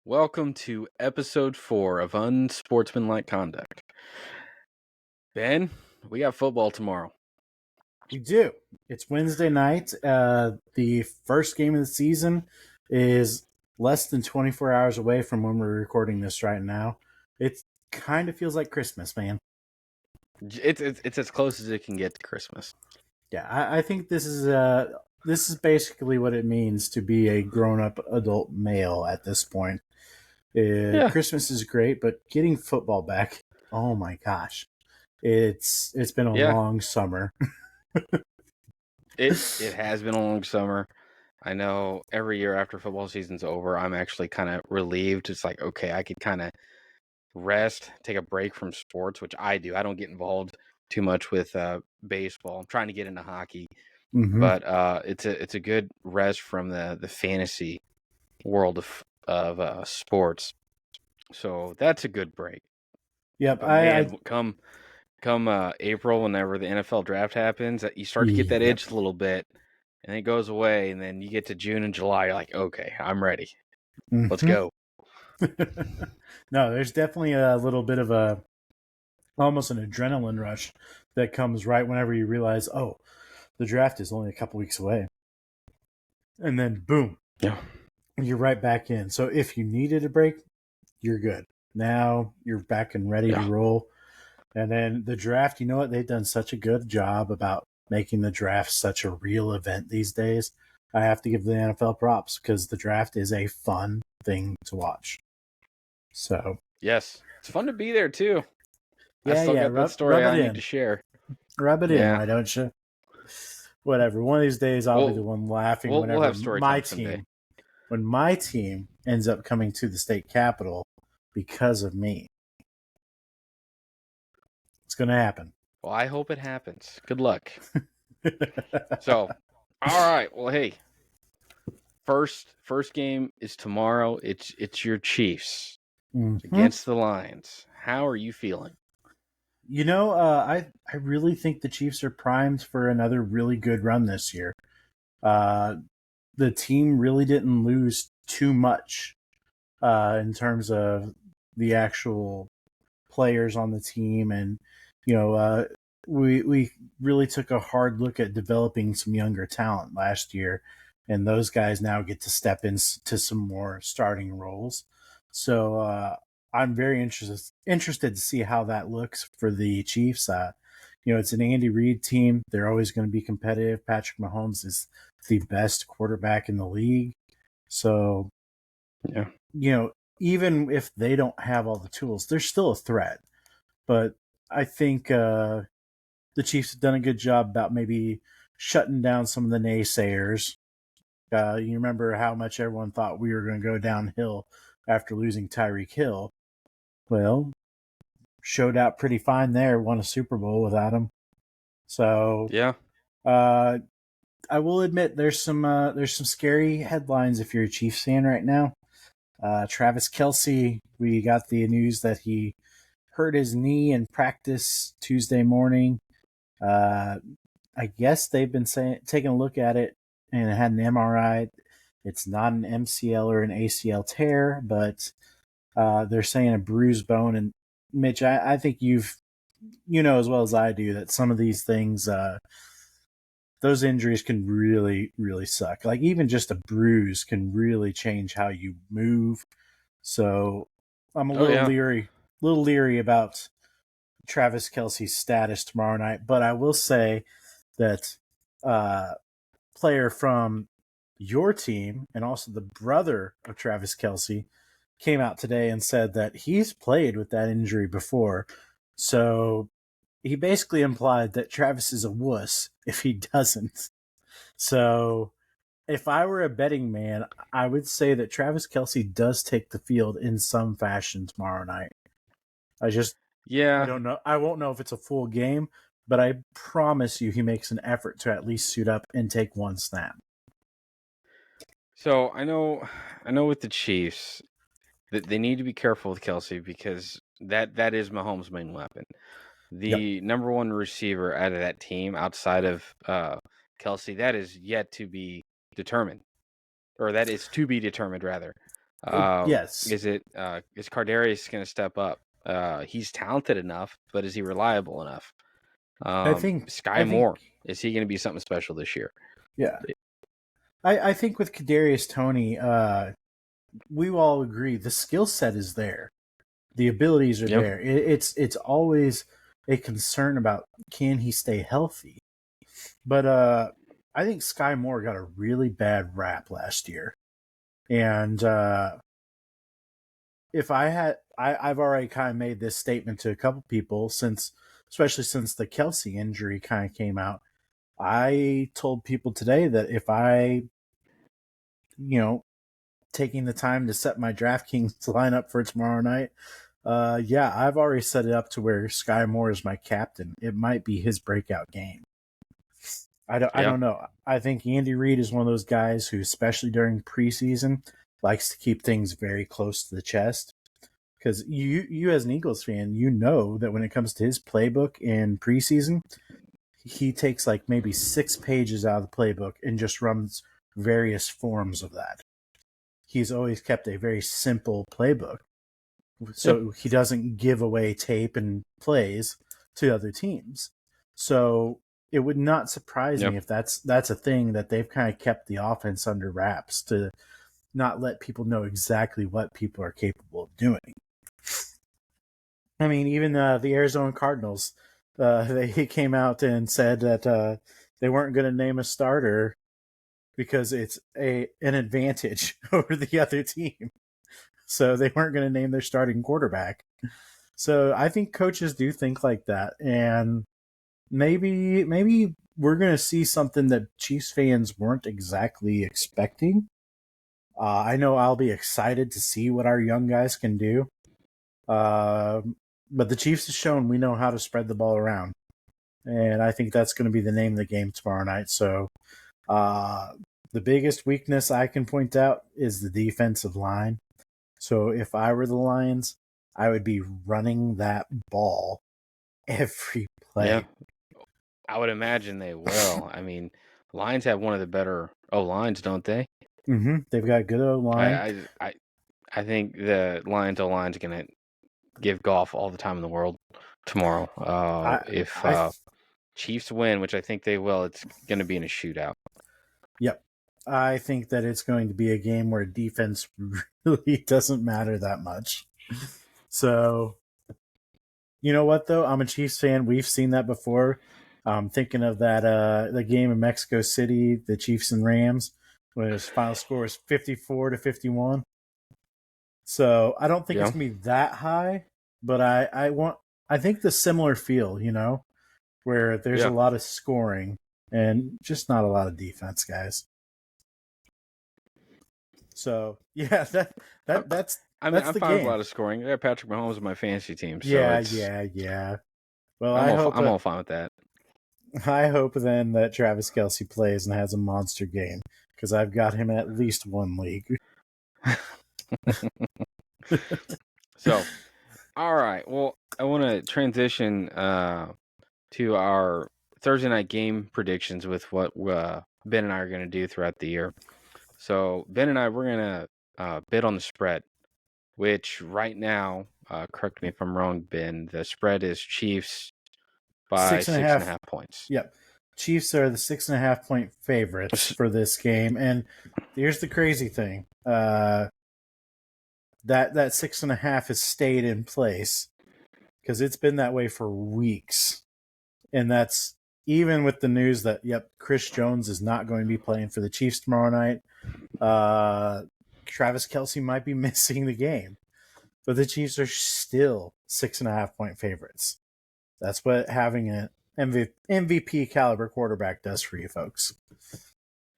Welcome to episode 4 of Unsportsmanlike Conduct. Ben, we got football tomorrow. We do. It's Wednesday night. The first game of the season is less than 24 hours away from when we're recording this right now. It kind of feels like Christmas, man. It's as close as it can get to Christmas. Yeah, I think this is basically what it means to be a grown-up adult male at this point. Christmas is great, but getting football back, oh my gosh. It's been a long summer. It has been a long summer. I know every year after football season's over, I'm actually kind of relieved. It's like, okay, I could kind of rest, take a break from sports, which I do. I don't get involved too much with baseball. I'm trying to get into hockey, but it's a good rest from the fantasy world of sports. So that's a good break. Yep, But man, come April, whenever the NFL draft happens, you start to get that itch a little bit, and it goes away, and then you get to June and July, you're like, okay, I'm ready. Let's go. No, there's definitely a little bit of almost an adrenaline rush that comes right whenever you realize, oh, the draft is only a couple weeks away. And then boom, you're right back in. So if you needed a break, you're good. Now you're back and ready to roll. And then the draft, you know what? They've done such a good job about making the draft such a real event these days. I have to give the NFL props because the draft is a fun thing to watch. So yes, it's fun to be there too. Yeah, I still got that story I need to share. Rub it in, why don't you? Whatever. One of these days, I'll be the one laughing whenever when my team ends up coming to the state capitol because of me. It's going to happen. Well, I hope it happens. Good luck. So, all right. Well, hey, first game is tomorrow. It's your Chiefs against the Lions. How are you feeling? You know, I really think the Chiefs are primed for another really good run this year. The team really didn't lose too much in terms of the actual players on the team, and we really took a hard look at developing some younger talent last year, and those guys now get to step into some more starting roles. So I'm very interested to see how that looks for the Chiefs. It's an Andy Reid team. They're always going to be competitive. Patrick Mahomes is the best quarterback in the league. So, even if they don't have all the tools, they're still a threat. But I think the Chiefs have done a good job about maybe shutting down some of the naysayers. You remember how much everyone thought we were going to go downhill after losing Tyreek Hill. Well, showed out pretty fine there, won a Super Bowl without him. So I will admit there's some scary headlines if you're a Chiefs fan right now. Travis Kelce, we got the news that he hurt his knee in practice Tuesday morning. I guess they've been taking a look at it and it had an MRI. It's not an MCL or an ACL tear, but they're saying a bruised bone. And Mitch, I think you know as well as I do that some of these things, those injuries can really, really suck. Like even just a bruise can really change how you move. So I'm a little leery about Travis Kelce's status tomorrow night. But I will say that player from your team and also the brother of Travis Kelce came out today and said that he's played with that injury before. So he basically implied that Travis is a wuss if he doesn't. So if I were a betting man, I would say that Travis Kelce does take the field in some fashion tomorrow night. I don't know. I won't know if it's a full game, but I promise you he makes an effort to at least suit up and take one snap. So I know with the Chiefs that they need to be careful with Kelce because that is Mahomes' main weapon. The number one receiver out of that team outside of Kelce, that is yet to be determined. Or that is to be determined, rather. Yes. Is Cardarius going to step up? He's talented enough, but is he reliable enough? I think Sky I think Moore, is he going to be something special this year? yeah. I think with Kadarius Toney, we all agree the skill set is there. The abilities are Yeah, there. It's always a concern about can he stay healthy. But I think Sky Moore got a really bad rap last year. And if I had I've already kind of made this statement to a couple people especially since the Kelsey injury kind of came out. I told people today that if I, taking the time to set my DraftKings lineup for tomorrow night, yeah, I've already set it up to where Sky Moore is my captain. It might be his breakout game. I yeah, don't know. I think Andy Reid is one of those guys who, especially during preseason, likes to keep things very close to the chest. Because you as an Eagles fan, you know that when it comes to his playbook in preseason, he takes like maybe 6 pages out of the playbook and just runs various forms of that. He's always kept a very simple playbook, yeah, so he doesn't give away tape and plays to other teams. So it would not surprise yeah. me if that's a thing that they've kind of kept the offense under wraps to not let people know exactly what people are capable of doing. I mean, even the Arizona Cardinals, they came out and said that they weren't going to name a starter because it's an advantage over the other team. So they weren't going to name their starting quarterback. So I think coaches do think like that, and maybe we're going to see something that Chiefs fans weren't exactly expecting. I know I'll be excited to see what our young guys can do. Uh, but the Chiefs have shown we know how to spread the ball around, and I think that's going to be the name of the game tomorrow night. So uh, the biggest weakness I can point out is the defensive line. So if I were the Lions, I would be running that ball every Yeah. play. I would imagine they will. I mean, Lions have one of the better lines, don't they? They've got a good O line. I think the Lions O line's gonna give golf all the time in the world tomorrow. I, If I, Chiefs win, which I think they will, it's gonna be in a shootout. yep. I think that it's going to be a game where defense really doesn't matter that much. So, you know what though? I'm a Chiefs fan. We've seen that before. I'm thinking of that the game in Mexico City, the Chiefs and Rams, when his final score was 54-51. So I don't think it's Yeah, gonna be that high, but I think the similar feel, where there's a yeah. lot of scoring and just not a lot of defense, guys. So yeah, I, that's I mean, that's I'm the fine with a game. lot of scoring. I got Patrick Mahomes in my fantasy team, so Yeah, it's yeah, yeah. Well, I'm all fine with that. I hope then that Travis Kelsey plays and has a monster game because I've got him in at least one league. So, all right. Well, I want to transition to our Thursday night game predictions with what Ben and I are going to do throughout the year. So Ben and I, we're going to bid on the spread, which right now, correct me if I'm wrong, Ben, the spread is Chiefs by Six and a six and a half. half points. Yep. Chiefs are the 6.5 point favorites for this game, and here's the crazy thing: that 6.5 has stayed in place because it's been that way for weeks, and that's even with the news that Chris Jones is not going to be playing for the Chiefs tomorrow night. Travis Kelsey might be missing the game, but the Chiefs are still 6.5 point favorites. That's what having an MVP caliber quarterback does for you folks.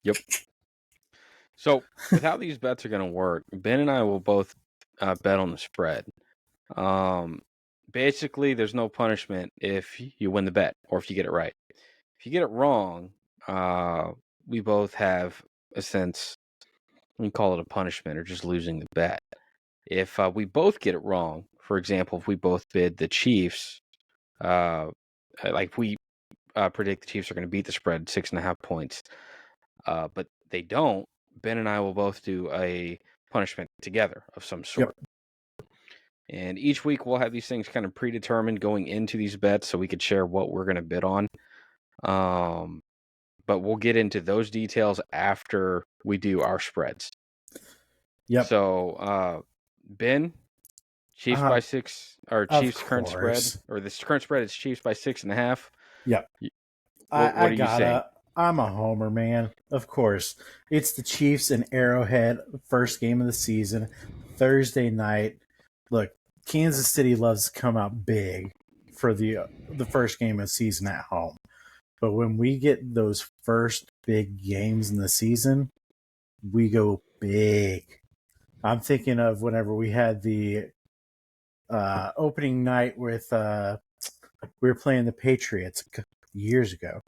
Yep. So with how these bets are going to work, Ben and I will both bet on the spread. Um, Basically, there's no punishment if you win the bet or if you get it right. If you get it wrong, we both have a sense, we call it a punishment or just losing the bet. If we both get it wrong, for example, if we both bid the Chiefs, like we predict the Chiefs are going to beat the spread 6.5 points, but they don't, Ben and I will both do a punishment together of some sort. Yep. And each week we'll have these things kind of predetermined going into these bets so we could share what we're going to bid on. But we'll get into those details after we do our spreads. Yep. So, Ben, Chiefs by 6, or Chiefs current spread, or this current spread is Chiefs by 6.5. Yep. What are you saying? I'm a homer, man. Of course. It's the Chiefs and Arrowhead, first game of the season, Thursday night. Look, Kansas City loves to come out big for the first game of the season at home. But when we get those first big games in the season, we go big. I'm thinking of whenever we had the opening night with we were playing the Patriots years ago.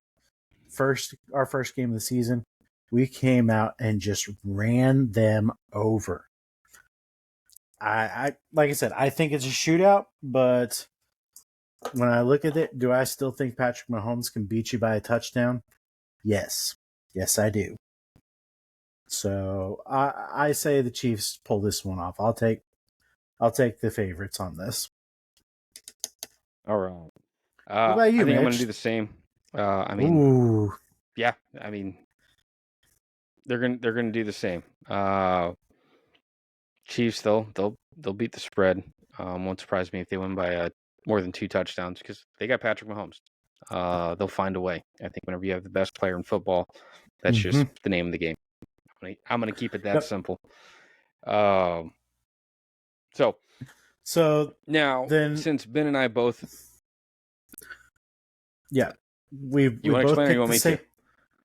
Our first game of the season, we came out and just ran them over. I like I said, I think it's a shootout, but when I look at it, do I still think Patrick Mahomes can beat you by a touchdown? Yes. Yes, I do. So I say the Chiefs pull this one off. I'll take the favorites on this. All right. What about you, I think Mitch? I'm going to do the same. Ooh. Yeah. I mean, they're going to do the same. Chiefs, they'll beat the spread. Won't surprise me if they win by more than 2 touchdowns because they got Patrick Mahomes. They'll find a way. I think whenever you have the best player in football, that's just the name of the game. I'm going to keep it that simple. So now, since Ben and I both, we want to explain, or you want me to?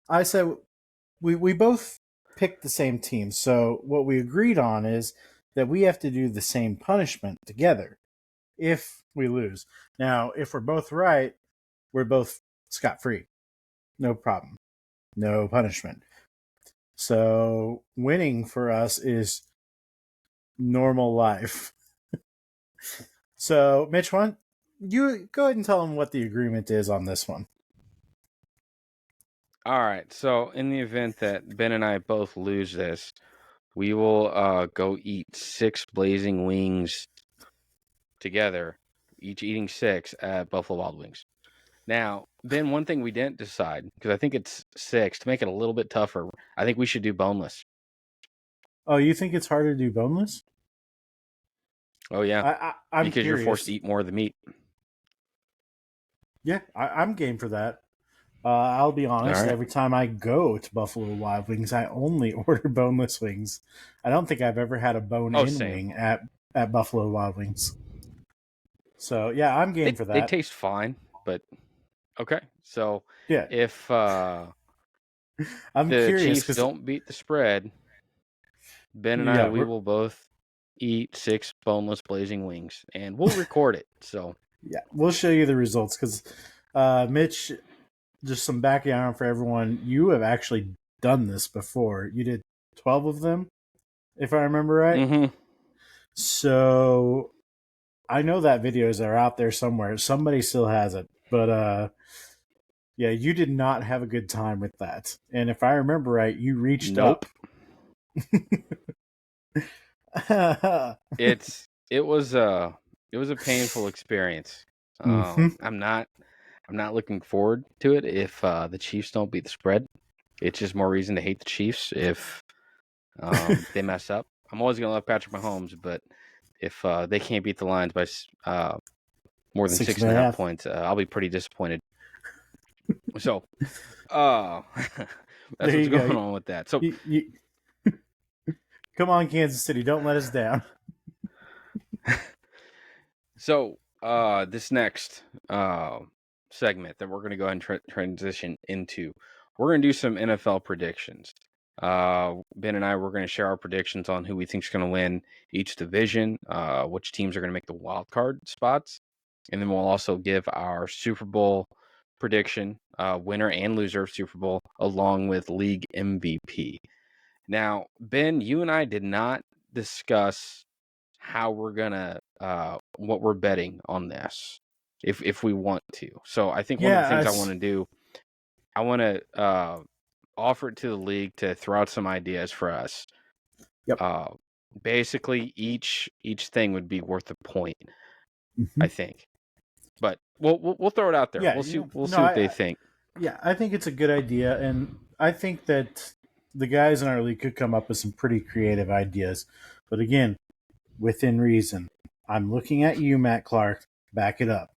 I said we both picked the same team. So what we agreed on is that we have to do the same punishment together if we lose. Now, if we're both right, we're both scot-free. No problem. No punishment. So winning for us is normal life. So, Mitch, you go ahead and tell them what the agreement is on this one. All right. So, in the event that Ben and I both lose this, we will go eat 6 blazing wings together, each eating 6 at Buffalo Wild Wings. Now, Ben, one thing we didn't decide, because I think it's 6, to make it a little bit tougher, I think we should do boneless. Oh, you think it's harder to do boneless? Oh, yeah. I'm because curious. You're forced to eat more of the meat. Yeah, I'm game for that. I'll be honest, every time I go to Buffalo Wild Wings, I only order boneless wings. I don't think I've ever had a bone-in wing at Buffalo Wild Wings. So, yeah, I'm game for that. They taste fine, but okay. So, if I'm the Chiefs don't beat the spread, Ben and I, we will both eat 6 boneless blazing wings, and we'll record it. So, yeah, we'll show you the results because, Mitch, just some background for everyone. You have actually done this before. You did 12 of them, if I remember right. Mm-hmm. So I know that videos are out there somewhere. Somebody still has it. But yeah, you did not have a good time with that. And if I remember right, you reached up. It was a painful experience. I'm not looking forward to it if the Chiefs don't beat the spread. It's just more reason to hate the Chiefs if they mess up. I'm always going to love Patrick Mahomes, but if they can't beat the Lions by more than 6.5 points, I'll be pretty disappointed. So, that's what's going on with that. So, come on, Kansas City, don't let us down. So, this next segment that we're going to go ahead and transition into, we're going to do some NFL predictions. Ben and I, we're going to share our predictions on who we think is going to win each division, which teams are going to make the wild card spots, and then we'll also give our Super Bowl prediction, winner and loser of Super Bowl, along with league MVP. Now, Ben, you and I did not discuss how we're gonna what we're betting on this if we want to. So I think one of the things I want to do, I want to offer it to the league to throw out some ideas for us. Yep. basically each thing would be worth a point, Mm-hmm. I think. But we'll throw it out there. Yeah, We'll no, see what they think. yeah, I think it's a good idea, and I think that the guys in our league could come up with some pretty creative ideas. But again, within reason. I'm looking at you, Matt Clark. Back it up.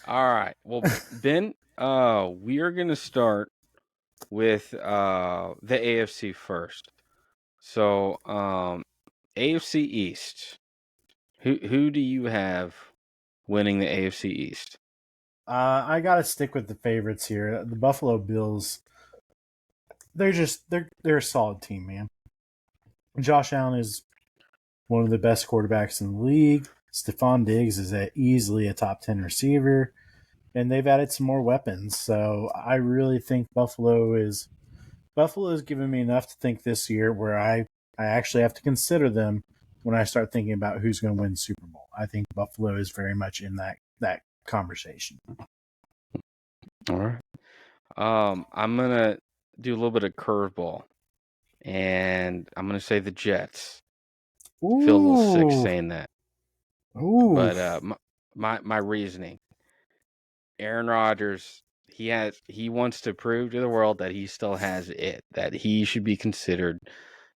All right. Well, Ben, we are gonna start with the AFC first. So, AFC East. Who do you have winning the AFC East? I gotta stick with the favorites here. The Buffalo Bills. They're a solid team, man. Josh Allen is one of the best quarterbacks in the league. Stephon Diggs is easily a top 10 receiver, and they've added some more weapons. So I really think Buffalo has given me enough to think this year where I actually have to consider them when I start thinking about who's going to win the Super Bowl. I think Buffalo is very much in that conversation. All right. I'm gonna do a little bit of curveball, and I'm gonna say the Jets. Feel a little sick Ooh, saying that, ooh, but my reasoning: Aaron Rodgers, he wants to prove to the world that he still has it, that he should be considered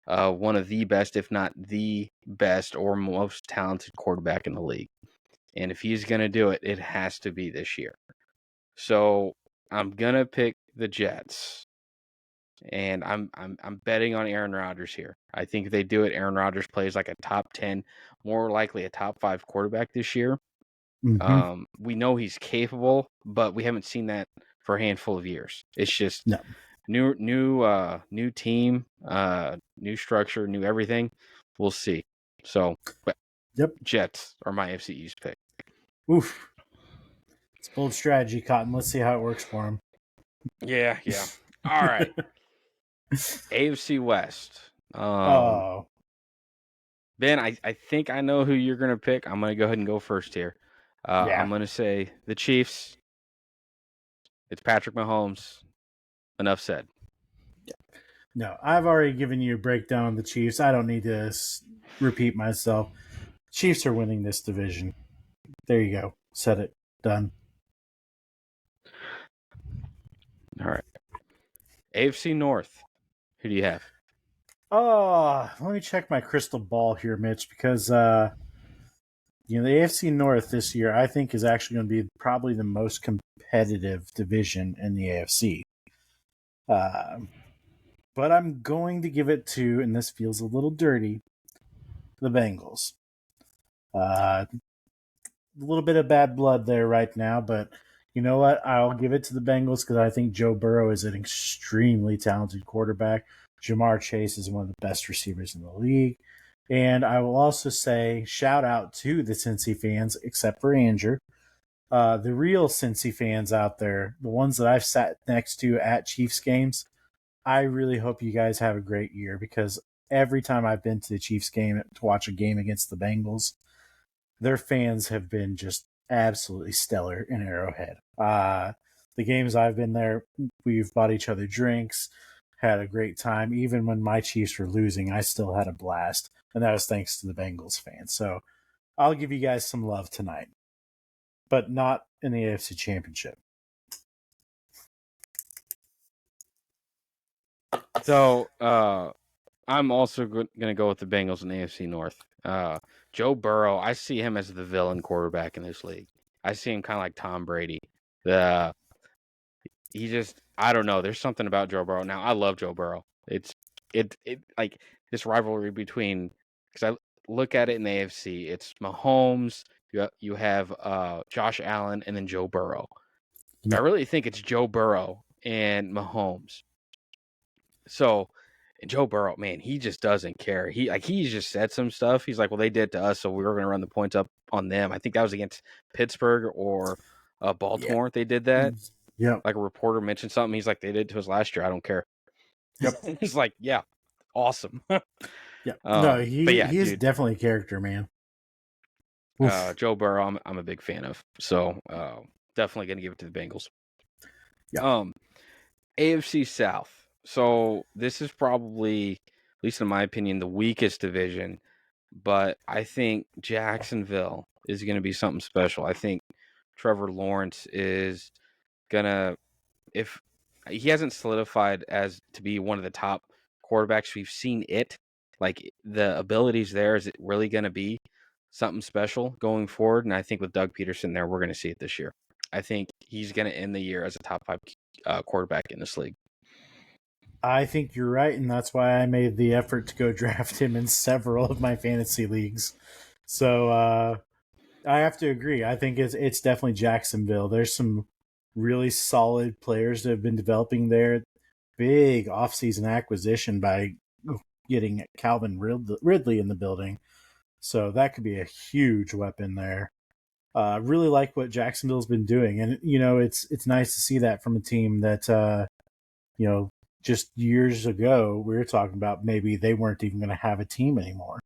one of the best, if not the best or most talented quarterback in the league. And if he's gonna do it, it has to be this year. So I'm gonna pick the Jets. And I'm betting on Aaron Rodgers here. I think if they do it, Aaron Rodgers plays like a top 10, more likely a top 5 quarterback this year. mm-hmm. We know he's capable, but we haven't seen that for a handful of years. It's just No, new team, new structure, new everything. We'll see. So, but yep, Jets are my AFC East pick. oof. It's bold strategy, Cotton. Let's see how it works for him. Yeah. All right. AFC West. Oh, Ben, I think I know who you're going to pick. I'm going to go ahead and go first here. yeah. I'm going to say the Chiefs. It's Patrick Mahomes. Enough said. No, I've already given you a breakdown of the Chiefs. I don't need to repeat myself. Chiefs are winning this division. There you go. Said it. Done. All right. AFC North. Who do you have? Oh, let me check my crystal ball here, Mitch, because the AFC North this year I think is actually going to be probably the most competitive division in the AFC. But I'm going to give it to, and this feels a little dirty, the Bengals. A little bit of bad blood there right now, but you know what? I'll give it to the Bengals because I think Joe Burrow is an extremely talented quarterback. Jamar Chase is one of the best receivers in the league. And I will also say, shout out to the Cincy fans, except for Andrew. The real Cincy fans out there, the ones that I've sat next to at Chiefs games, I really hope you guys have a great year because every time I've been to the Chiefs game to watch a game against the Bengals, their fans have been just absolutely stellar in Arrowhead. The games I've been there, we've bought each other drinks, had a great time. Even when my Chiefs were losing, I still had a blast, and that was thanks to the Bengals fans. So I'll give you guys some love tonight, but not in the AFC Championship. So, I'm also going to go with the Bengals in the AFC North. Joe Burrow, I see him as the villain quarterback in this league. I see him kind of like Tom Brady. He just, I don't know. There's something about Joe Burrow. Now, I love Joe Burrow. It like this rivalry between, because I look at it in the AFC, it's Mahomes, you have Josh Allen, and then Joe Burrow. But I Yep. really think it's Joe Burrow and Mahomes. So, and Joe Burrow, man, he just doesn't care. He's just said some stuff. He's like, well, they did to us, so we were going to run the points up on them. I think that was against Pittsburgh or Yeah. Baltimore. They did that. Yep. Like a reporter mentioned something. He's like, they did to us last year. I don't care. Yep. He's like, yeah, awesome. Yep. No, But yeah, he is dude, definitely a character, man. Oof. Joe Burrow, I'm a big fan of. So definitely going to give it to the Bengals. Yep. AFC South. So this is probably, at least in my opinion, the weakest division. But I think Jacksonville is going to be something special. I think Trevor Lawrence is gonna, if he hasn't solidified as to be one of the top quarterbacks, we've seen it. Like the abilities there, is it really going to be something special going forward? And I think with Doug Peterson there, we're going to see it this year. I think he's going to end the year as a top five quarterback in this league. I think you're right, and that's why I made the effort to go draft him in several of my fantasy leagues. So I have to agree. I think it's definitely Jacksonville. There's some really solid players that have been developing there. Big offseason acquisition by getting Calvin Ridley in the building. So that could be a huge weapon there. Really like what Jacksonville's been doing, and it's nice to see that from a team that you know just years ago we were talking about maybe they weren't even going to have a team anymore.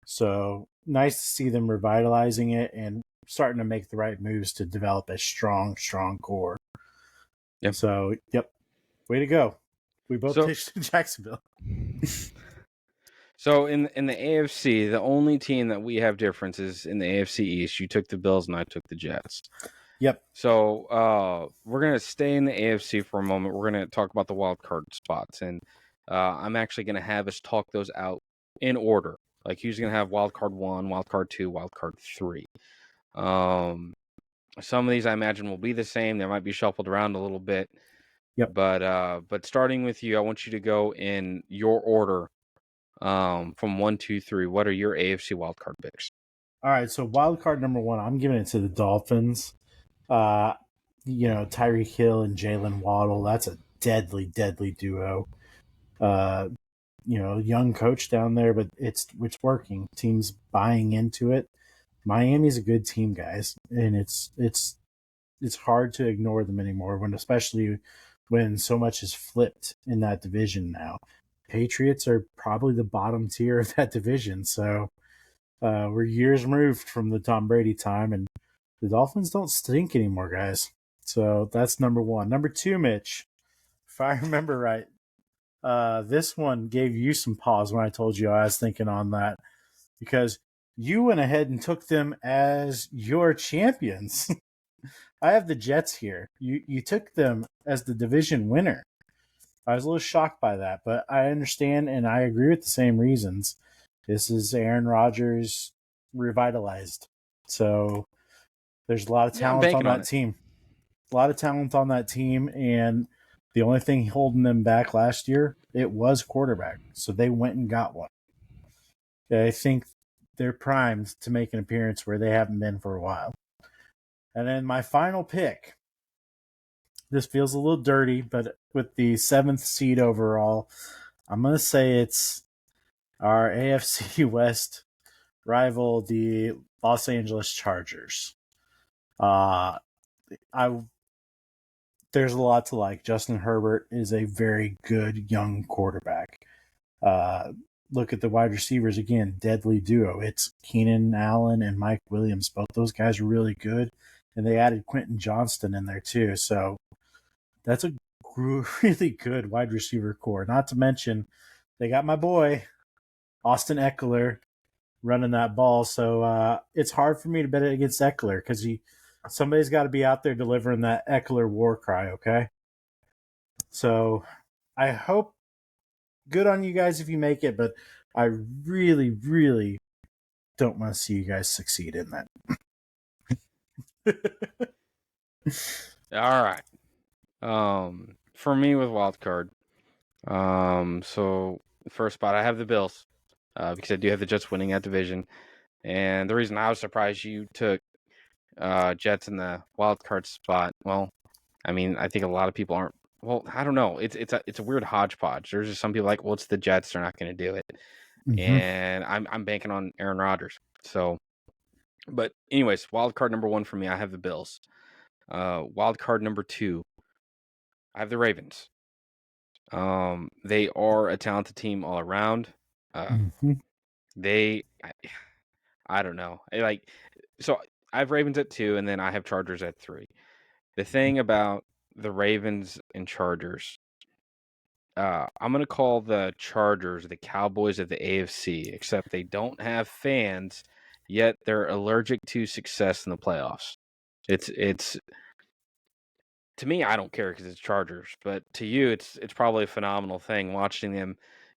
So nice to see them revitalizing it and starting to make the right moves to develop a strong core. Yeah. So yep, way to go. We both So pitched Jacksonville. So in the AFC, the only team that we have difference is in the AFC East. You took the Bills and I took the Jets. Yep. So we're gonna stay in the AFC for a moment. We're gonna talk about the wild card spots, and I'm actually gonna have us talk those out in order. Like who's gonna have wild card 1, wild card 2, wild card 3. Some of these I imagine will be the same. They might be shuffled around a little bit. Yep. But starting with you, I want you to go in your order. From 1, 2, 3, what are your AFC wildcard picks? All right, so wild card number 1, I'm giving it to the Dolphins. Tyreek Hill and Jalen Waddle, that's a deadly duo. Young coach down there, but it's working. Teams buying into it. Miami's a good team, guys, and it's hard to ignore them anymore especially when so much is flipped in that division now. Patriots are probably the bottom tier of that division, so we're years removed from the Tom Brady time, and the Dolphins don't stink anymore, guys. So that's number 1. Number 2, Mitch, if I remember right, this one gave you some pause when I told you I was thinking on that, because you went ahead and took them as your champions. I have the Jets here. You took them as the division winner. I was a little shocked by that, but I understand and I agree with the same reasons. This is Aaron Rodgers revitalized. So there's a lot of Yeah, I'm talent on banking on that it. team. A lot of talent on that team, and the only thing holding them back last year, it was quarterback. So they went and got one. I think they're primed to make an appearance where they haven't been for a while. And then my final pick. This feels a little dirty, but with the 7th seed overall, I'm going to say it's our AFC West rival, the Los Angeles Chargers. I There's a lot to like. Justin Herbert is a very good young quarterback. Look at the wide receivers again, deadly duo. It's Keenan Allen and Mike Williams. Both those guys are really good, and they added Quentin Johnston in there too. So that's a really good wide receiver core. Not to mention, they got my boy Austin Eckler running that ball. So it's hard for me to bet it against Eckler because somebody's got to be out there delivering that Eckler war cry. Okay, so I hope good on you guys if you make it, but I really, really don't want to see you guys succeed in that. All right. For me with wild card, so first spot I have the Bills, because I do have the Jets winning that division, and the reason I was surprised you took Jets in the wild card spot, well, I mean, I think a lot of people aren't. Well, I don't know. It's a weird hodgepodge. There's just some people like, well, it's the Jets. They're not going to do it, Mm-hmm. and I'm banking on Aaron Rodgers. So, but anyways, wild card number 1 for me, I have the Bills. Wild card number 2, I have the Ravens. They are a talented team all around. Mm-hmm. They, I don't know. So I have Ravens at 2, and then I have Chargers at 3. The thing about the Ravens and Chargers, I'm going to call the Chargers the Cowboys of the AFC, except they don't have fans, yet they're allergic to success in the playoffs. It's to me, I don't care because it's Chargers, but to you, it's probably a phenomenal thing watching them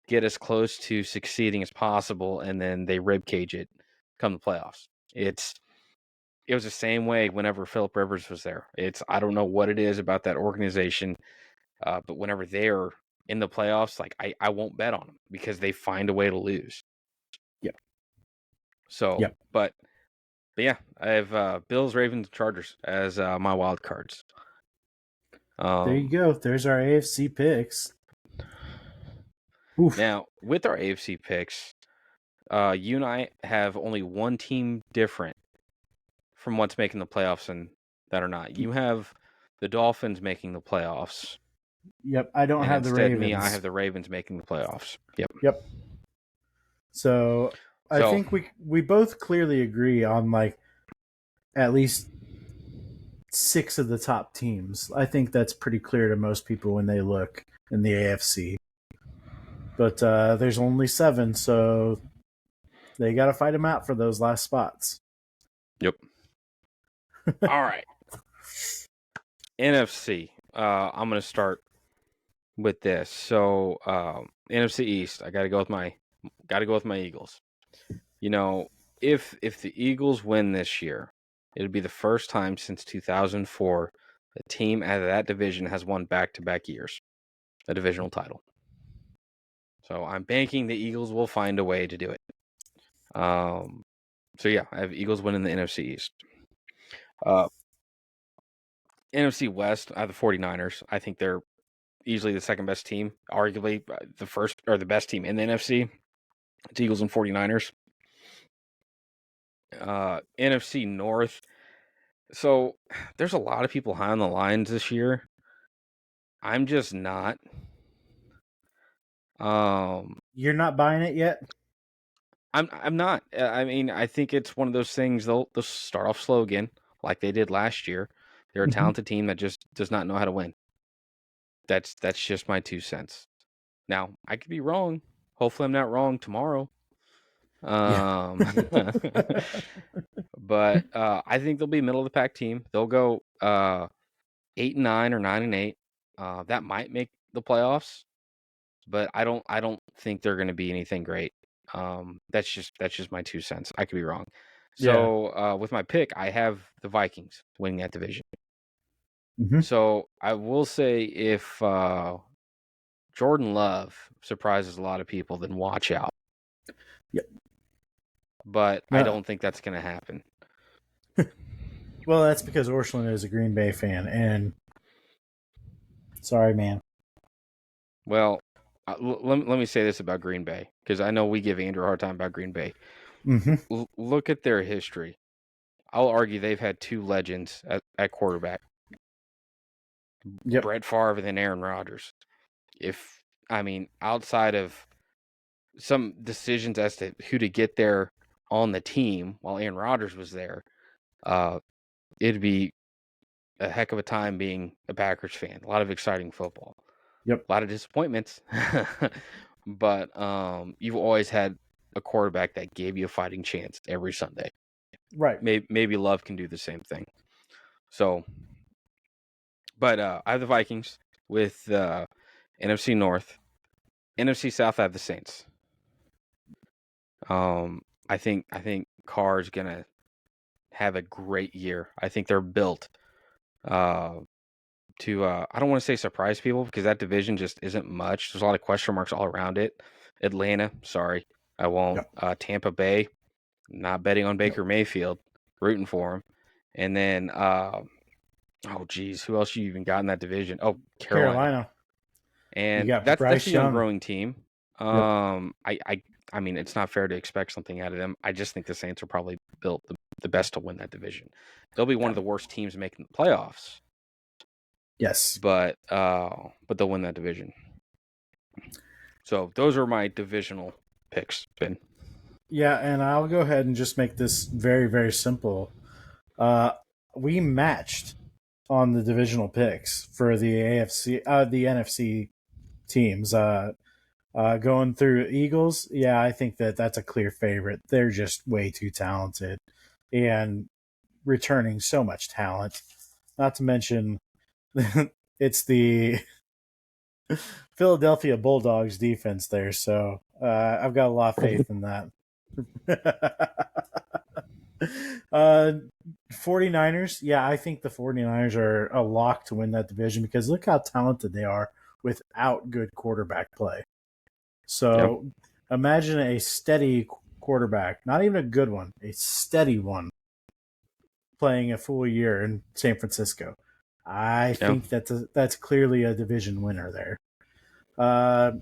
get as close to succeeding as possible, and then they ribcage it come the playoffs. It was the same way whenever Philip Rivers was there. I don't know what it is about that organization, but whenever they're in the playoffs, like I won't bet on them because they find a way to lose. Yep. So, Yep. but yeah, I have Bills, Ravens, Chargers as my wild cards. There you go. There's our AFC picks. Oof. Now, with our AFC picks, you and I have only one team different from what's making the playoffs and that are not. You have the Dolphins making the playoffs. Yep. I don't And have the instead, Ravens. I have the Ravens making the playoffs. Yep. Yep. So I think we both clearly agree on like at least 6 of the top teams. I think that's pretty clear to most people when they look in the AFC. But there's only 7, so they got to fight them out for those last spots. Yep. All right. NFC. I'm going to start with this. So NFC East, I got to go with my Eagles. You know, if the Eagles win this year, it'll be the first time since 2004 a team out of that division has won back-to-back years a divisional title. So I'm banking the Eagles will find a way to do it. So yeah, I have Eagles winning the NFC East. NFC West, I have the 49ers. I think they're easily the second best team, arguably the first or the best team in the NFC. It's Eagles and 49ers. NFC North. So there's a lot of people high on the Lions this year. I'm just not. You're not buying it yet? I'm not. I mean, I think it's one of those things they'll start off slow again, like they did last year. They're a talented team that just does not know how to win. That's just my 2 cents. Now, I could be wrong. Hopefully I'm not wrong tomorrow. Yeah. But I think they'll be middle of the pack team. They'll go 8-9 or 9-8. That might make the playoffs, but I don't think they're going to be anything great. That's just my 2 cents. I could be wrong. So with my pick, I have the Vikings winning that division. Mm-hmm. So I will say if Jordan Love surprises a lot of people, then watch out. Yep. But I don't think that's going to happen. Well, that's because Orscheln is a Green Bay fan, and sorry, man. Well, let me say this about Green Bay, because I know we give Andrew a hard time about Green Bay. Mm-hmm. Look at their history. I'll argue they've had 2 legends at quarterback. Yep. Brett Favre and Aaron Rodgers. Outside of some decisions as to who to get there on the team while Aaron Rodgers was there, it'd be a heck of a time being a Packers fan. A lot of exciting football. Yep. A lot of disappointments. But you've always had a quarterback that gave you a fighting chance every Sunday. Right. Maybe Love can do the same thing. So, but I have the Vikings with NFC North. NFC South, I have the Saints. I think Carr's gonna have a great year. I think they're built to I don't want to say surprise people because that division just isn't much. There's a lot of question marks all around it. Atlanta, sorry, I won't. Yep. Tampa Bay, not betting on Baker Mayfield, rooting for him. And then who else you even got in that division? Oh, Carolina. And that's a young growing team. I mean, it's not fair to expect something out of them. I just think the Saints are probably built the best to win that division. They'll be one of the worst teams making the playoffs. Yes. But they'll win that division. So those are my divisional picks, Ben. Yeah, and I'll go ahead and just make this very, very simple. We matched on the divisional picks for the NFC teams. Going through Eagles, yeah, I think that's a clear favorite. They're just way too talented and returning so much talent. Not to mention, it's the Philadelphia Bulldogs defense there, so I've got a lot of faith in that. 49ers, yeah, I think the 49ers are a lock to win that division because look how talented they are without good quarterback play. Yep. So imagine a steady quarterback, not even a good one, a steady one playing a full year in San Francisco. I Yep. think that's clearly a division winner there. Uh,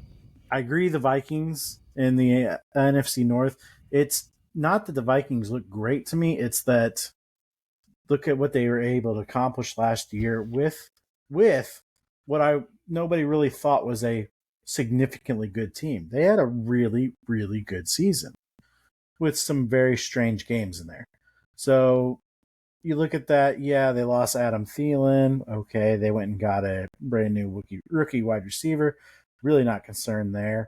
I agree. The Vikings in the NFC North. It's not that the Vikings look great to me. It's that look at what they were able to accomplish last year with what I nobody really thought was a significantly good team. They had a really really good season with some very strange games in there. So you look at that, yeah, they lost Adam Thielen. Okay, they went and got a brand new rookie wide receiver. Really not concerned there.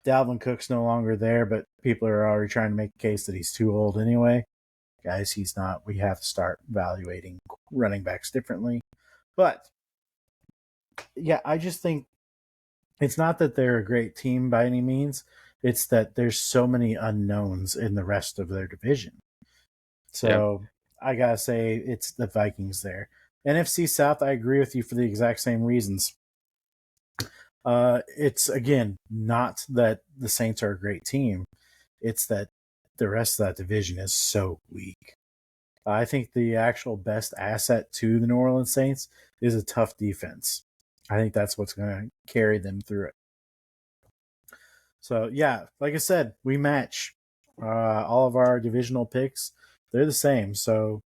Dalvin Cook's no longer there, but people are already trying to make a case that he's too old anyway. Guys, he's not. We have to start evaluating running backs differently. But yeah, I just think it's not that they're a great team by any means. It's that there's so many unknowns in the rest of their division. Yep. So I gotta say it's the Vikings there. NFC South, I agree with you for the exact same reasons. It's again not that the Saints are a great team; it's that the rest of that division is so weak. I think the actual best asset to the New Orleans Saints is a tough defense. I think that's what's going to carry them through it. So yeah, like I said, we match all of our divisional picks. They're the same, so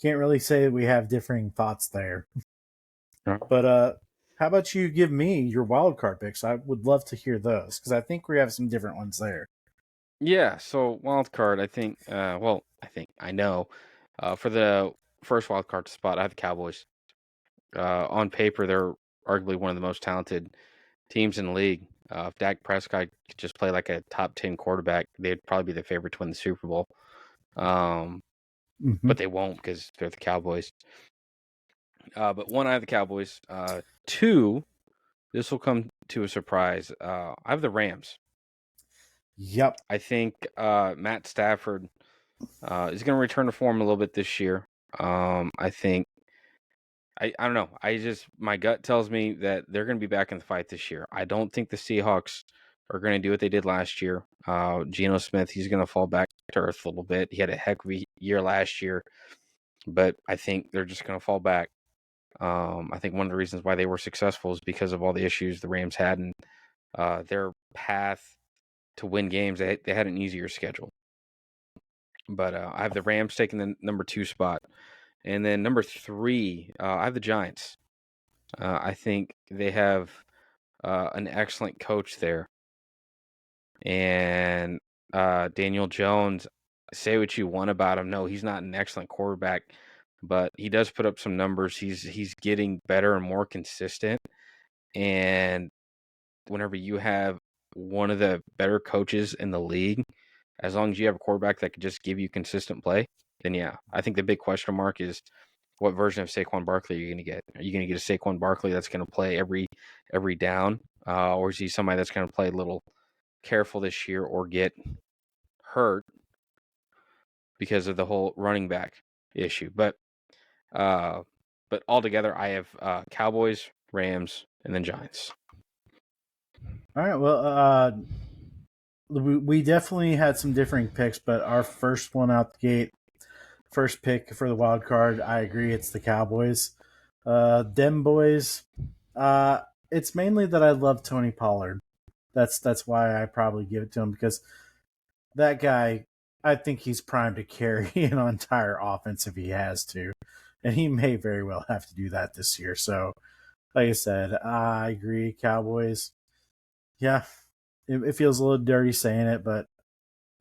can't really say that we have differing thoughts there. But how about you give me your wild card picks? I would love to hear those because I think we have some different ones there. Yeah. So wild card, I think. I know. For the first wild card spot, I have the Cowboys. On paper, they're arguably one of the most talented teams in the league. If Dak Prescott could just play like a top 10 quarterback, they'd probably be the favorite to win the Super Bowl. Um, Mm-hmm. but they won't because they're the Cowboys. But one, I have the Cowboys. Two, this will come to a surprise. I have the Rams. Yep. I think Matt Stafford is going to return to form a little bit this year. I think I don't know. My gut tells me that they're going to be back in the fight this year. I don't think the Seahawks are going to do what they did last year. Geno Smith, he's going to fall back to earth a little bit. He had a heck of a year last year, but I think they're just going to fall back. I think one of the reasons why they were successful is because of all the issues the Rams had and their path to win games. They had an easier schedule. But I have the Rams taking the number 2 spot. And then number 3, I have the Giants. I think they have an excellent coach there. And Daniel Jones, say what you want about him. No, he's not an excellent quarterback, but he does put up some numbers. He's getting better and more consistent. And whenever you have one of the better coaches in the league, as long as you have a quarterback that could just give you consistent play, then yeah, I think the big question mark is what version of Saquon Barkley are you going to get? Are you going to get a Saquon Barkley that's going to play every down, or is he somebody that's going to play a little careful this year or get hurt because of the whole running back issue? Uh, but altogether, I have Cowboys, Rams, and then Giants. All right. Well, we definitely had some differing picks, but our first one out the gate, first pick for the wild card, I agree, it's the Cowboys. Them boys. Uh, it's mainly that I love Tony Pollard. That's why I probably give it to him because that guy, I think he's primed to carry an entire offense if he has to, and he may very well have to do that this year. So, like I said, I agree, Cowboys. Yeah, it feels a little dirty saying it, but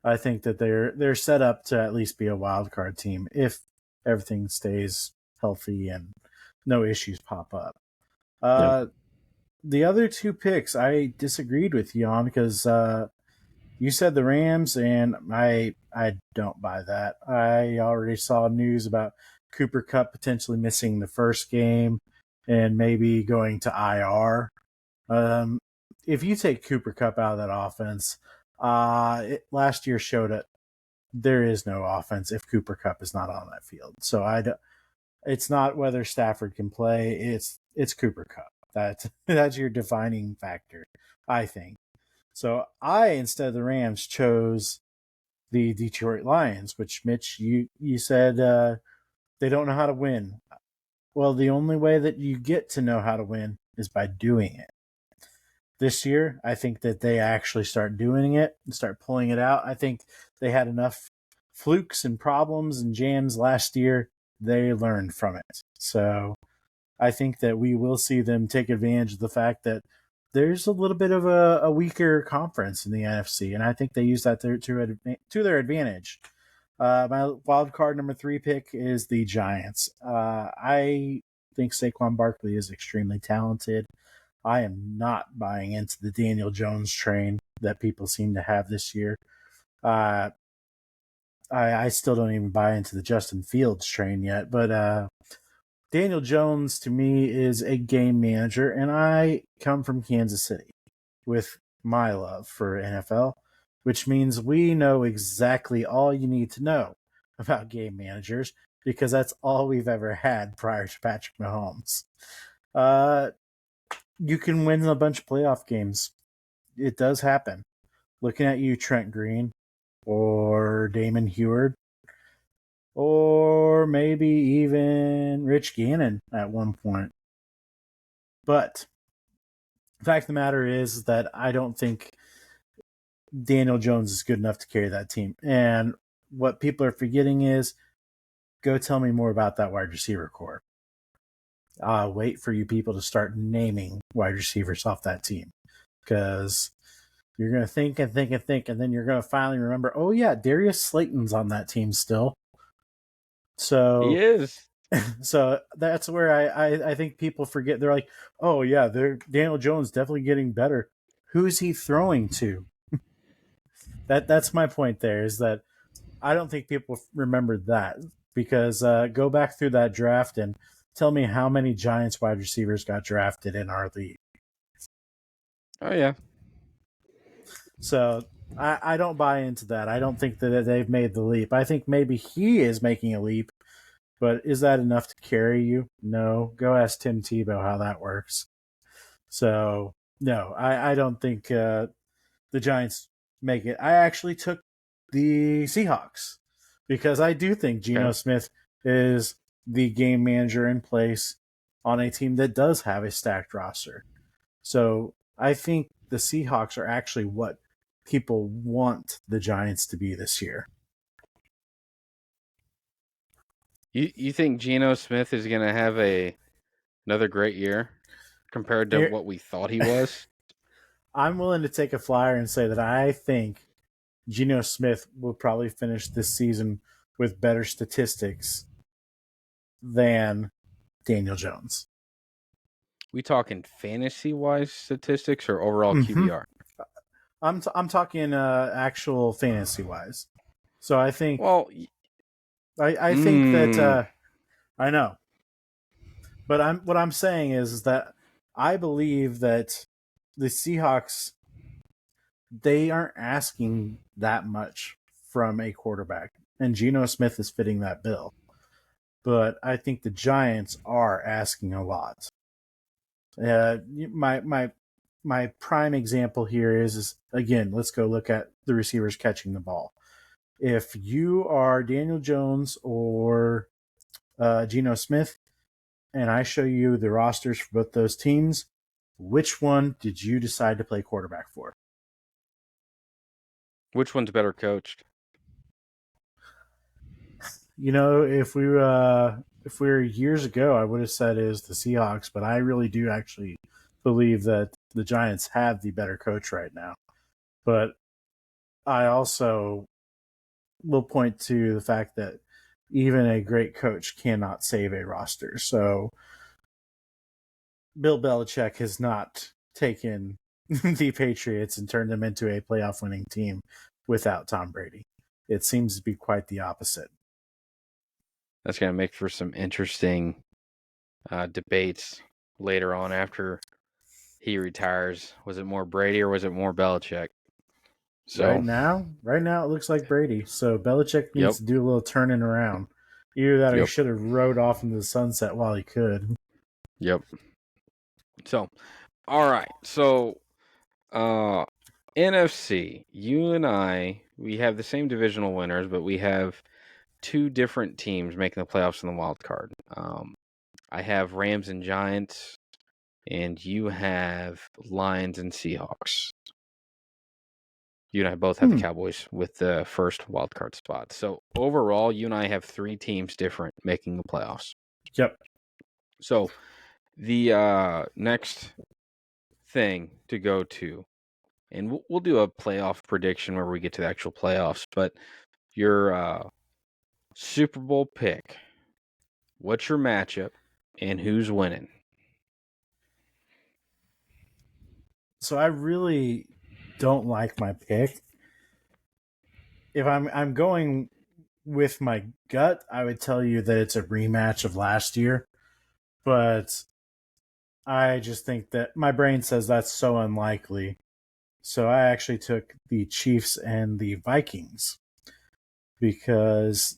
I think that they're set up to at least be a wild card team if everything stays healthy and no issues pop up. Yep. Uh, the other two picks I disagreed with you on because you said the Rams, and I don't buy that. I already saw news about Cooper Kupp potentially missing the first game and maybe going to IR. If you take Cooper Kupp out of that offense, last year showed it there is no offense if Cooper Kupp is not on that field. So it's not whether Stafford can play; it's Cooper Kupp. That's your defining factor, I think. So I, instead of the Rams, chose the Detroit Lions, which Mitch, you said they don't know how to win. Well, the only way that you get to know how to win is by doing it. This year, I think that they actually start doing it and start pulling it out. I think they had enough flukes and problems and jams last year. They learned from it. So I think that we will see them take advantage of the fact that there's a little bit of a weaker conference in the NFC, and I think they use that to their advantage. My wild card number 3 pick is the Giants. I think Saquon Barkley is extremely talented. I am not buying into the Daniel Jones train that people seem to have this year. I still don't even buy into the Justin Fields train yet, but Daniel Jones to me is a game manager, and I come from Kansas City with my love for NFL, which means we know exactly all you need to know about game managers because that's all we've ever had prior to Patrick Mahomes. You can win a bunch of playoff games. It does happen. Looking at you, Trent Green or Damon Heward, or maybe even Rich Gannon at one point. But the fact of the matter is that I don't think Daniel Jones is good enough to carry that team. And what people are forgetting is go tell me more about that wide receiver core. Wait for you people to start naming wide receivers off that team because you're going to think and think and think, and then you're going to finally remember, oh, yeah, Darius Slayton's on that team still. He So is. so that's where I think people forget. They're like, oh, yeah, Daniel Jones definitely getting better. Who's he throwing to? That's my point there is that I don't think people remember that because go back through that draft and tell me how many Giants wide receivers got drafted in our league. Oh yeah. So I don't buy into that. I don't think that they've made the leap. I think maybe he is making a leap, but is that enough to carry you? No. Go ask Tim Tebow how that works. So no, I don't think the Giants make it. I actually took the Seahawks because I do think Geno Okay. Smith is the game manager in place on a team that does have a stacked roster. So I think the Seahawks are actually what people want the Giants to be this year. You think Geno Smith is gonna have another great year compared to Here, what we thought he was? I'm willing to take a flyer and say that I think Geno Smith will probably finish this season with better statistics than Daniel Jones. We talking fantasy wise statistics or overall Mm-hmm. QBR? I'm talking actual fantasy wise. So I think Well, I think that I know, but what I'm saying is that I believe that the Seahawks they aren't asking that much from a quarterback, and Geno Smith is fitting that bill. But I think the Giants are asking a lot. My prime example here is again, let's go look at the receivers catching the ball. If you are Daniel Jones or Geno Smith, and I show you the rosters for both those teams, which one did you decide to play quarterback for? which one's better coached? You know, if we were years ago, I would have said is the Seahawks, but I really do actually believe that the Giants have the better coach right now. But I also will point to the fact that even a great coach cannot save a roster. So Bill Belichick has not taken the Patriots and turned them into a playoff winning team without Tom Brady. It seems to be quite the opposite. That's going to make for some interesting debates later on after he retires. Was it more Brady or was it more Belichick? So Right now, it looks like Brady. So Belichick yep, needs to do a little turning around. Either that or he yep, should have rode off into the sunset while he could. yep. So, all right. So, NFC, you and I, we have the same divisional winners, but we have two different teams making the playoffs in the wild card. I have Rams and Giants, and you have Lions and Seahawks. You and I both have the Cowboys with the first wild card spot. So overall, you and I have three teams different making the playoffs. Yep. So the next thing to go to, and we'll do a playoff prediction where we get to the actual playoffs, but your Super Bowl pick, what's your matchup, and who's winning? So I really don't like my pick. If I'm going with my gut, I would tell you that it's a rematch of last year, but I just think that my brain says that's so unlikely. So I actually took the Chiefs and the Vikings because,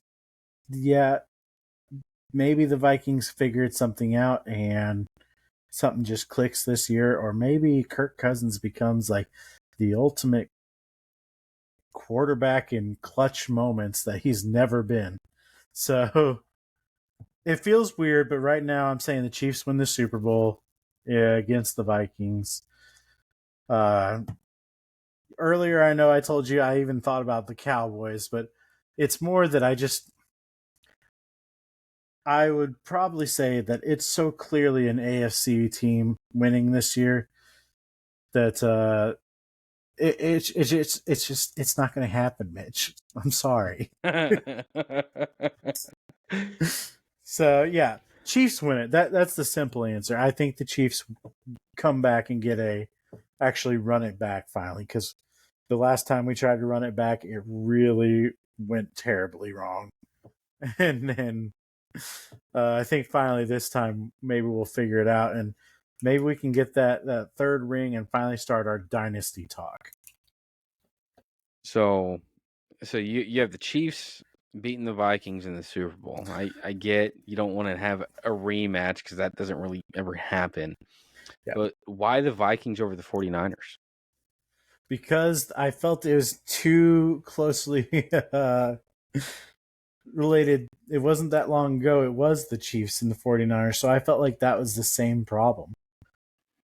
yeah, maybe the Vikings figured something out and something just clicks this year, or maybe Kirk Cousins becomes like the ultimate quarterback in clutch moments that he's never been. So it feels weird, but right now I'm saying the Chiefs win the Super Bowl against the Vikings. Earlier, I know I told you I even thought about the Cowboys, but it's more that I would probably say that it's so clearly an AFC team winning this year that it's not going to happen, Mitch. I'm sorry. So yeah, Chiefs win it. That's the simple answer. I think the Chiefs come back and actually run it back finally, because the last time we tried to run it back, it really went terribly wrong. And then I think finally this time maybe we'll figure it out, and maybe we can get that third ring and finally start our dynasty talk. So you have the Chiefs beating the Vikings in the Super Bowl. I get you don't want to have a rematch because that doesn't really ever happen. Yeah. But why the Vikings over the 49ers? Because I felt it was too closely related. It wasn't that long ago. It was the Chiefs and the 49ers. So I felt like that was the same problem.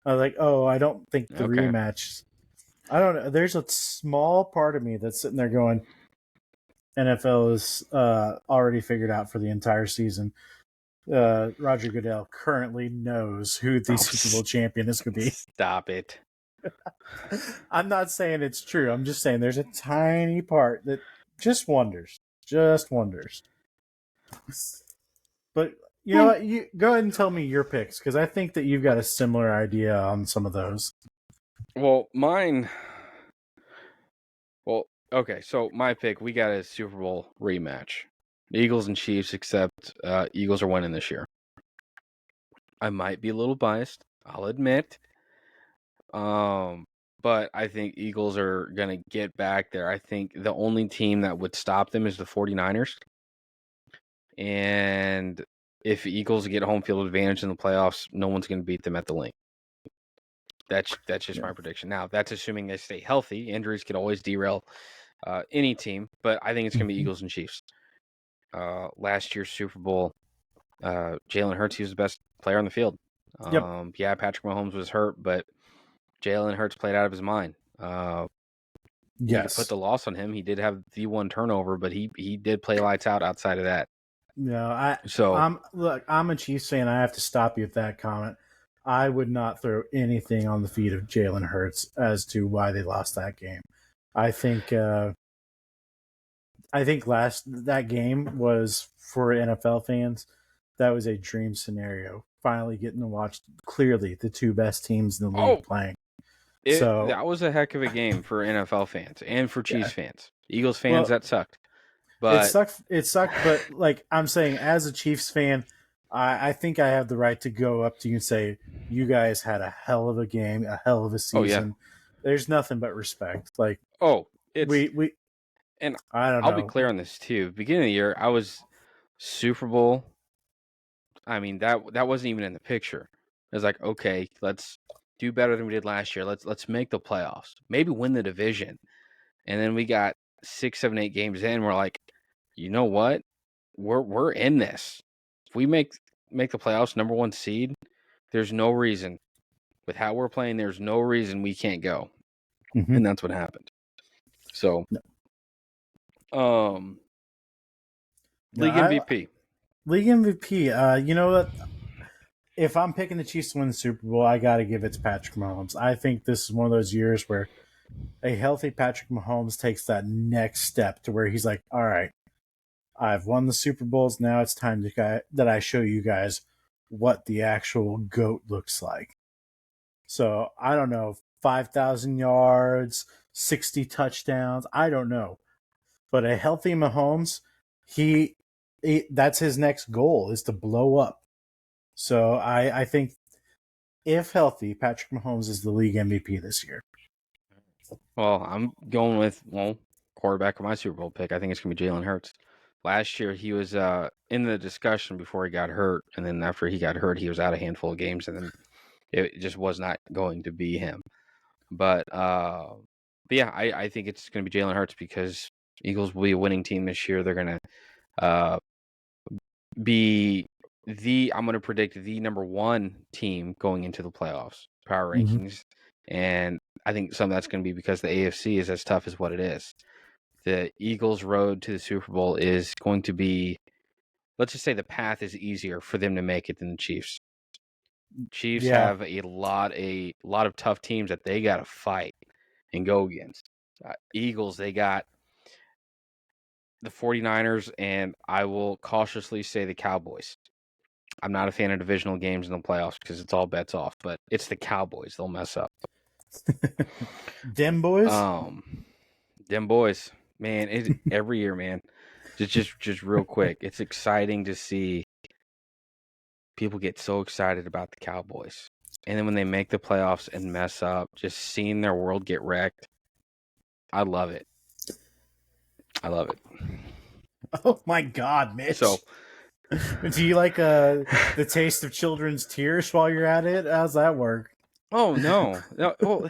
I was like, oh, I don't think the rematch. I don't know. There's a small part of me that's sitting there going, NFL is already figured out for the entire season. Roger Goodell currently knows who the Super Bowl champion is going to be. Stop it. I'm not saying it's true. I'm just saying there's a tiny part that just wonders. Just wonders. But you know what? You go ahead and tell me your picks, because I think that you've got a similar idea on some of those. Well, mine. Well, okay. So my pick, we got a Super Bowl rematch. Eagles and Chiefs, except Eagles are winning this year. I might be a little biased, I'll admit. But I think Eagles are going to get back there. I think the only team that would stop them is the 49ers. And if Eagles get home field advantage in the playoffs, no one's going to beat them at the link. That's just my prediction. Now, that's assuming they stay healthy. Injuries could always derail any team, but I think it's going to be Eagles and Chiefs. Last year's Super Bowl, Jalen Hurts, he was the best player on the field. Yeah, Patrick Mahomes was hurt, but Jalen Hurts played out of his mind. You could put the loss on him. He did have the one turnover, but he did play lights out outside of that. No, I'm a Chiefs fan. I have to stop you with that comment. I would not throw anything on the feet of Jalen Hurts as to why they lost that game. I think that game was, for NFL fans, that was a dream scenario. Finally getting to watch clearly the two best teams in the league playing. So That was a heck of a game for NFL fans and for yeah, Chiefs fans. Eagles fans, well, that sucked. it But sucked. It sucked, but like I'm saying, as a Chiefs fan, I think I have the right to go up to you and say, you guys had a hell of a game, a hell of a oh yeah, season. There's nothing but respect. Like oh it's we and I don't I'll be know. clear on this too. Beginning of the year, I was Super Bowl. I mean that wasn't even in the picture. It was like, okay, let's do better than we did last year. Let's make the playoffs. Maybe win the division. And then we got 6, 7, 8 games in. We're like, you know what? We're in this. If we make the playoffs, number 1 seed, there's no reason with how we're playing. There's no reason we can't go, Mhm. and that's what happened. So, No, no, league MVP. league MVP. You know what? If I'm picking the Chiefs to win the Super Bowl, I got to give it to Patrick Mahomes. I think this is one of those years where a healthy Patrick Mahomes takes that next step to where he's like, all right, I've won the Super Bowls. Now it's time that I show you guys what the actual GOAT looks like. So I don't know, 5,000 yards, 60 touchdowns. I don't know. But a healthy Mahomes, that's his next goal is to blow up. So I think if healthy, Patrick Mahomes is the league MVP this year. Well, I'm going with quarterback of my Super Bowl pick. I think it's gonna be Jalen Hurts. Last year he was in the discussion before he got hurt, and then after he got hurt, he was out a handful of games, and then it just was not going to be him. But yeah, I think it's going to be Jalen Hurts because Eagles will be a winning team this year. They're going to uh, be I'm going to predict the number 1 team going into the playoffs, power Mm-hmm. rankings. And I think some of that's going to be because the AFC is as tough as what it is. The Eagles' road to the Super Bowl is going to be, let's just say the path is easier for them to make it than the Chiefs. Chiefs Yeah. have a lot of tough teams that they got to fight and go against. Eagles, they got the 49ers, and I will cautiously say the Cowboys. I'm not a fan of divisional games in the playoffs because it's all bets off, but it's the Cowboys. They'll mess up. Dem boys? Them boys, man, every year, man. Just real quick, it's exciting to see people get so excited about the Cowboys. And then when they make the playoffs and mess up, just seeing their world get wrecked, I love it. I love it. Oh my God, Mitch. So, do you like the taste of children's tears while you're at it? How's that work? oh no, well,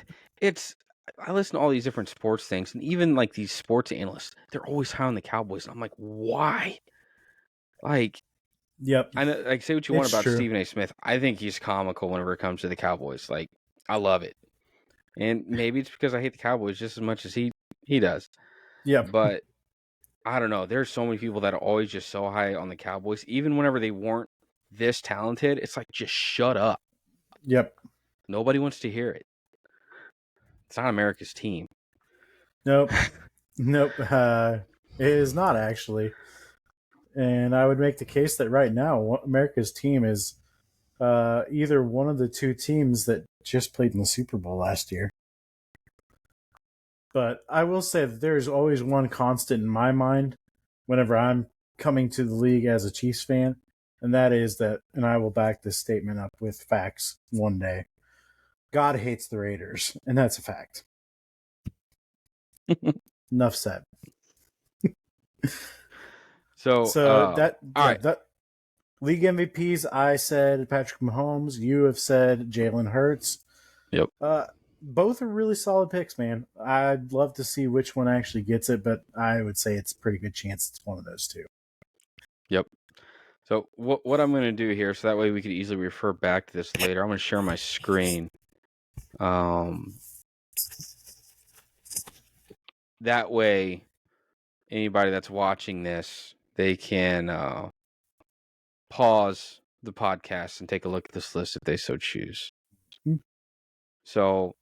I listen to all these different sports things, and even like these sports analysts, they're always high on the Cowboys. And I'm like, why? Like, Yep, I know, like, say what you want it's about true. Stephen A. Smith. I think he's comical whenever it comes to the Cowboys. Like, I love it, and maybe it's because I hate the Cowboys just as much as he does. Yep, But I don't know. There's so many people that are always just so high on the Cowboys, even whenever they weren't this talented. It's like, just shut up. yep. Nobody wants to hear it. It's not America's team. Nope, nope. It is not actually, and I would make the case that right now America's team is either one of the two teams that just played in the Super Bowl last year. But I will say that there is always one constant in my mind whenever I'm coming to the league as a Chiefs fan, and that is that, and I will back this statement up with facts one day. God hates the Raiders, and that's a fact. Enough said. So, So all right. that league MVPs, I said Patrick Mahomes. You have said Jalen Hurts. Yep. Both are really solid picks, man. I'd love to see which one actually gets it, but I would say it's a pretty good chance it's one of those two. Yep. So what I'm going to do here, so that way we could easily refer back to this later. I'm going to share my screen. That way, anybody that's watching this, they can pause the podcast and take a look at this list if they so choose. So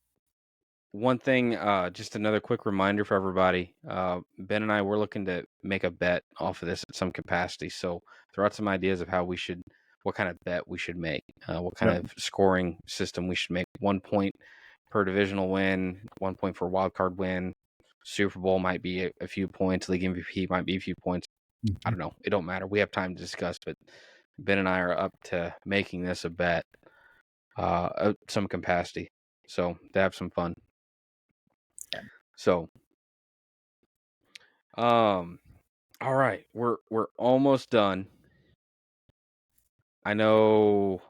one thing, just another quick reminder for everybody. Ben and I, we're looking to make a bet off of this at some capacity. So throw out some ideas of what kind of bet we should make, what kind of scoring system we should make. 1 point per divisional win, 1 point for wild card win. Super Bowl might be a few points. League MVP might be a few points. I don't know. It don't matter. We have time to discuss, but Ben and I are up to making this a bet, some capacity. So to have some fun. Yeah. So, all right, we're almost done. I know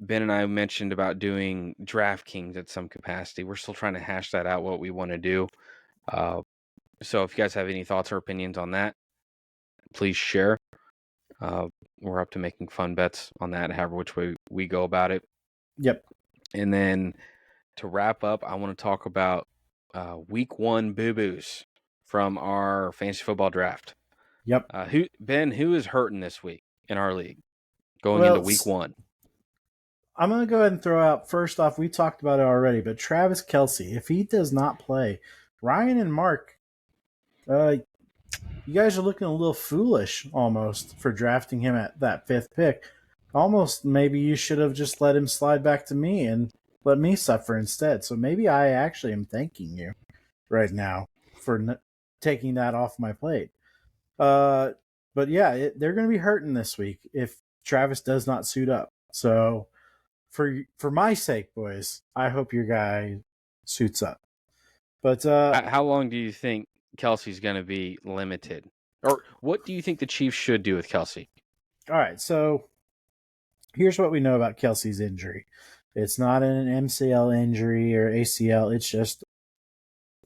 Ben and I mentioned about doing DraftKings at some capacity. We're still trying to hash that out, what we want to do. So if you guys have any thoughts or opinions on that, please share. We're up to making fun bets on that, however which way we go about it. Yep. And then to wrap up, I want to talk about week 1 boo-boos from our fantasy football draft. Yep. Who is hurting this week in our league going into Well, week 1? I'm going to go ahead and throw out, first off, we talked about it already, but Travis Kelce, if he does not play, Ryan and Mark, you guys are looking a little foolish almost for drafting him at that 5th pick. Almost maybe you should have just let him slide back to me and let me suffer instead. So maybe I actually am thanking you right now for taking that off my plate. But yeah, they're going to be hurting this week if Travis does not suit up. So for my sake, boys, I hope your guy suits up. But how long do you think Kelsey's going to be limited? Or what do you think the Chiefs should do with Kelsey? all right, so here's what we know about Kelsey's injury. It's not an MCL injury or ACL. It's just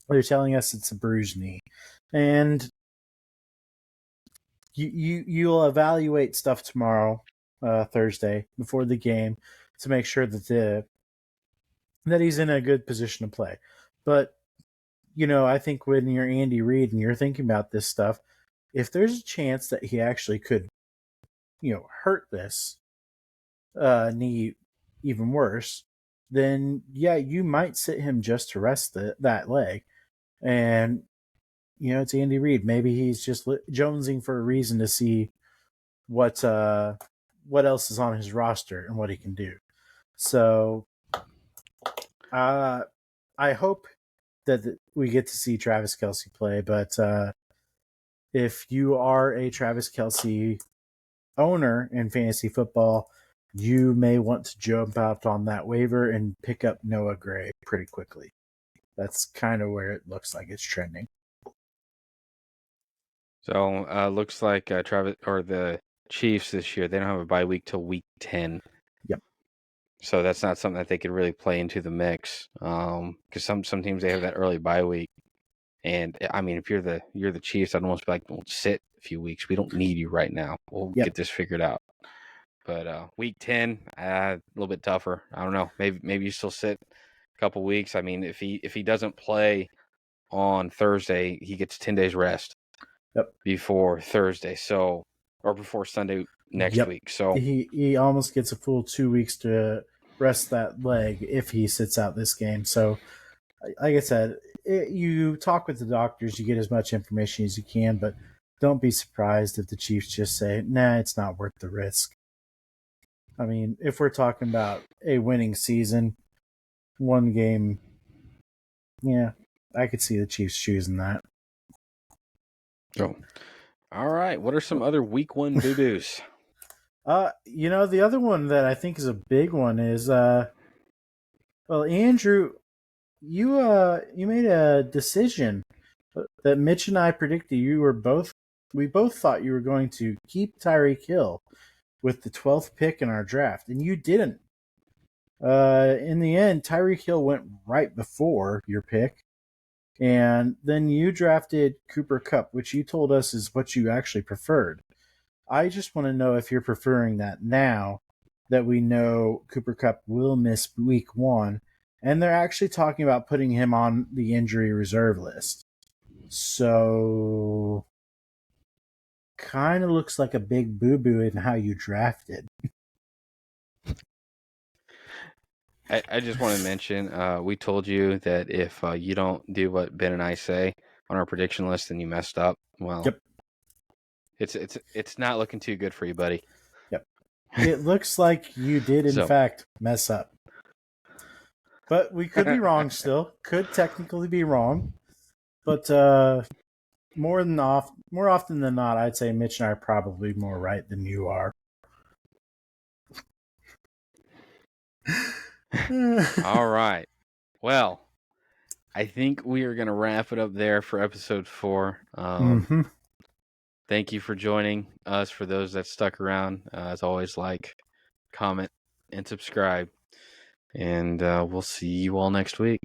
they're telling us it's a bruised knee, and you'll evaluate stuff tomorrow, Thursday, before the game to make sure that he's in a good position to play. But I think when you're Andy Reid and you're thinking about this stuff, if there's a chance that he actually could, hurt this knee even worse, then yeah, you might sit him just to rest that leg. And it's Andy Reid. Maybe he's just jonesing for a reason to see what else is on his roster and what he can do. So I hope that we get to see Travis Kelce play, but if you are a Travis Kelce owner in fantasy football, you may want to jump out on that waiver and pick up Noah Gray pretty quickly. That's kind of where it looks like it's trending. So looks like Travis or the Chiefs this year, they don't have a bye week till week 10. Yep. So that's not something that they could really play into the mix. Because some teams they have that early bye week. And I mean, if you're the Chiefs, I'd almost be like, well, sit a few weeks. We don't need you right now. We'll get this figured out. But week 10, a little bit tougher. I don't know. Maybe you still sit a couple weeks. I mean, if he doesn't play on Thursday, he gets 10 days rest. Yep. Before Thursday, or before Sunday next week. So he almost gets a full 2 weeks to rest that leg if he sits out this game. So, like I said, you talk with the doctors, you get as much information as you can, but don't be surprised if the Chiefs just say, "Nah, it's not worth the risk." I mean, if we're talking about a winning season, one game, yeah, I could see the Chiefs choosing that. Oh. All right. What are some other week 1 boo-boos? The other one that I think is a big one is well, Andrew, you made a decision that Mitch and I predicted we both thought you were going to keep Tyreek Hill with the 12th pick in our draft, and you didn't. In the end, Tyreek Hill went right before your pick, and then you drafted Cooper Kupp, which you told us is what you actually preferred. I just want to know if you're preferring that now that we know Cooper Kupp will miss week 1, and they're actually talking about putting him on the injury reserve list. So, kind of looks like a big boo-boo in how you drafted. I just want to mention, we told you that if you don't do what Ben and I say on our prediction list, then you messed up. Well, yep. It's not looking too good for you, buddy. Yep. It looks like you did, in fact, mess up. But we could be wrong still. Could technically be wrong. But more often than not, I'd say Mitch and I are probably more right than you are. All right. Well, I think we are going to wrap it up there for episode 4. Mm-hmm. Thank you for joining us. For those that stuck around, as always, like, comment, and subscribe. And we'll see you all next week.